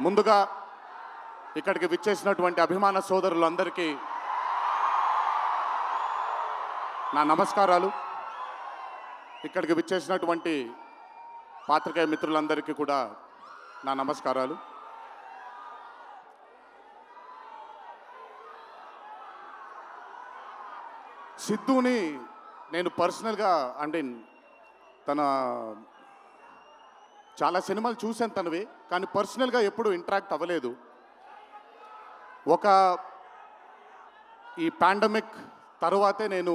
ముందుగా ఇక్కడికి విచ్చేసినటువంటి అభిమాన సోదరులందరికీ నా నమస్కారాలు. ఇక్కడికి విచ్చేసినటువంటి పాత్రికేయ మిత్రులందరికీ కూడా నా నమస్కారాలు. సిద్ధుని నేను పర్సనల్గా అంటే తన చాలా సినిమాలు చూశాను తనవి, కానీ పర్సనల్గా ఎప్పుడు ఇంటరాక్ట్ అవ్వలేదు. ఈ పాండమిక్ తరువాతే నేను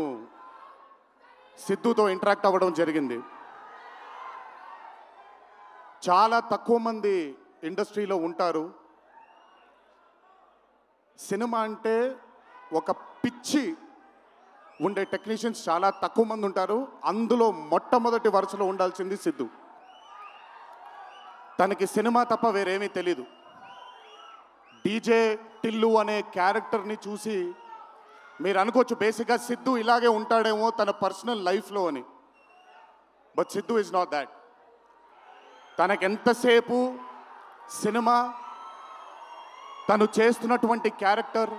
సిద్ధుతో ఇంటరాక్ట్ అవ్వడం జరిగింది. చాలా తక్కువ మంది ఇండస్ట్రీలో ఉంటారు. సినిమా అంటే ఒక పిచ్చి ఉండే టెక్నీషియన్స్ చాలా తక్కువ మంది ఉంటారు. అందులో మొట్టమొదటి వరుసలో ఉండాల్సింది సిద్ధు. తనకి సినిమా తప్ప వేరేమీ తెలీదు. డీజే టిల్లు అనే క్యారెక్టర్ని చూసి మీరు అనుకోవచ్చు బేసిక్గా సిద్ధు ఇలాగే ఉంటాడేమో తన పర్సనల్ లైఫ్లో అని. But Siddhu is not that. తనకెంతసేపు సినిమా, తను చేస్తున్నటువంటి క్యారెక్టర్,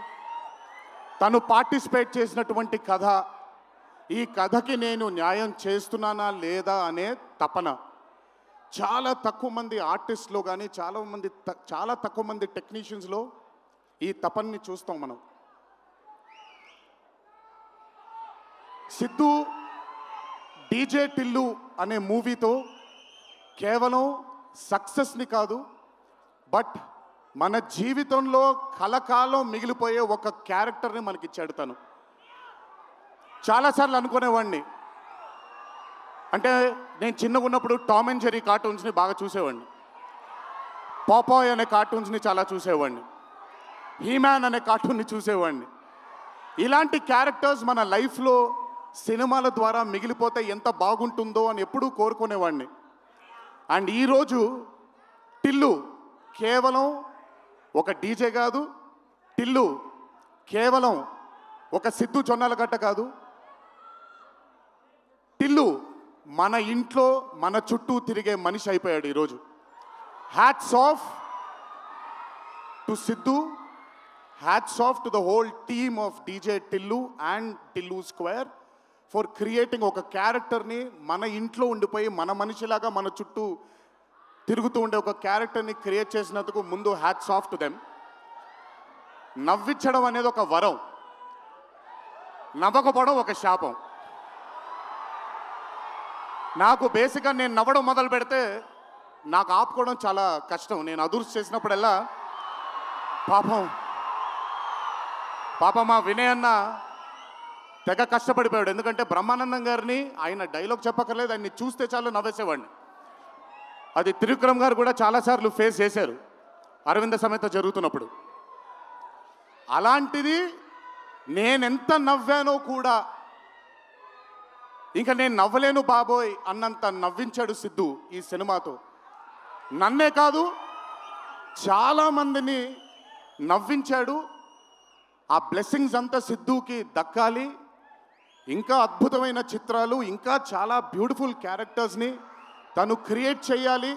తను పార్టిసిపేట్ చేసినటువంటి కథ, ఈ కథకి నేను న్యాయం చేస్తున్నానా లేదా అనే తపన. చాలా తక్కువ మంది ఆర్టిస్ట్లో కానీ చాలా తక్కువ మంది టెక్నీషియన్స్లో ఈ తపన్ని చూస్తాం మనం. సిద్ధు డీజే టిల్లు అనే మూవీతో కేవలం సక్సెస్ని కాదు, బట్ మన జీవితంలో కలకాలం మిగిలిపోయే ఒక క్యారెక్టర్ని మనకిచ్చాడు తను. చాలాసార్లు అనుకునేవాడిని, అంటే నేను చిన్నగా ఉన్నప్పుడు టామ్ అండ్ జెర్రీ కార్టూన్స్ని బాగా చూసేవాడిని, పాపాయ్ అనే కార్టూన్స్ని చాలా చూసేవాడిని, హీమ్యాన్ అనే కార్టూన్ని చూసేవాడిని. ఇలాంటి క్యారెక్టర్స్ మన లైఫ్లో సినిమాల ద్వారా మిగిలిపోతే ఎంత బాగుంటుందో అని ఎప్పుడూ కోరుకునేవాడిని. అండ్ ఈరోజు టిల్లు కేవలం ఒక డీజే కాదు, టిల్లు కేవలం ఒక సిద్ధు జొన్నలగడ్డ కాదు, టిల్లు మన ఇంట్లో మన చుట్టూ తిరిగే మనిషి అయిపోయాడు ఈరోజు. Hats off to Siddhu, hats off to the whole team of DJ Tillu and Tillu square for creating ఒక క్యారెక్టర్ని మన ఇంట్లో ఉండిపోయి మన మనిషిలాగా మన చుట్టూ తిరుగుతూ ఉండే ఒక క్యారెక్టర్ని క్రియేట్ చేసినందుకు ముందు హ్యాట్స్ ఆఫ్ టు దెమ్. నవ్వించడం అనేది ఒక వరం, నవ్వకపోవడం ఒక శాపం. నాకు బేసిక్గా నేను నవ్వడం మొదలు పెడితే నాకు ఆపుకోవడం చాలా కష్టం. నేను అదుర్స్ చేసినప్పుడల్లా పాపం మా వినయ్ అన్న తెగ కష్టపడిపోయాడు. ఎందుకంటే బ్రహ్మానందం గారిని ఆయన డైలాగ్ చెప్పక్కర్లేదు, ఆయన్ని చూస్తే చాలు నవ్వేసేవాడిని. అది త్రివిక్రమ్ గారు కూడా చాలాసార్లు ఫేస్ చేశారు అరవింద సమేత జరుగుతున్నప్పుడు. అలాంటిది నేనెంత నవ్వానో కూడా, ఇంకా నేను నవ్వలేను బాబోయ్ అన్నంత నవ్వించాడు సిద్ధు ఈ సినిమాతో. నన్నే కాదు చాలామందిని నవ్వించాడు. ఆ బ్లెస్సింగ్స్ అంతా సిద్ధుకి దక్కాలి. ఇంకా అద్భుతమైన చిత్రాలు, ఇంకా చాలా బ్యూటిఫుల్ క్యారెక్టర్స్ని తను క్రియేట్ చేయాలి,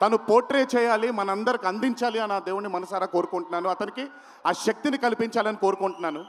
తను పోర్ట్రే చేయాలి, మనందరికి అందించాలి అని ఆ దేవుణ్ణి మనసారా కోరుకుంటున్నాను. అతనికి ఆ శక్తిని కల్పించాలని కోరుకుంటున్నాను.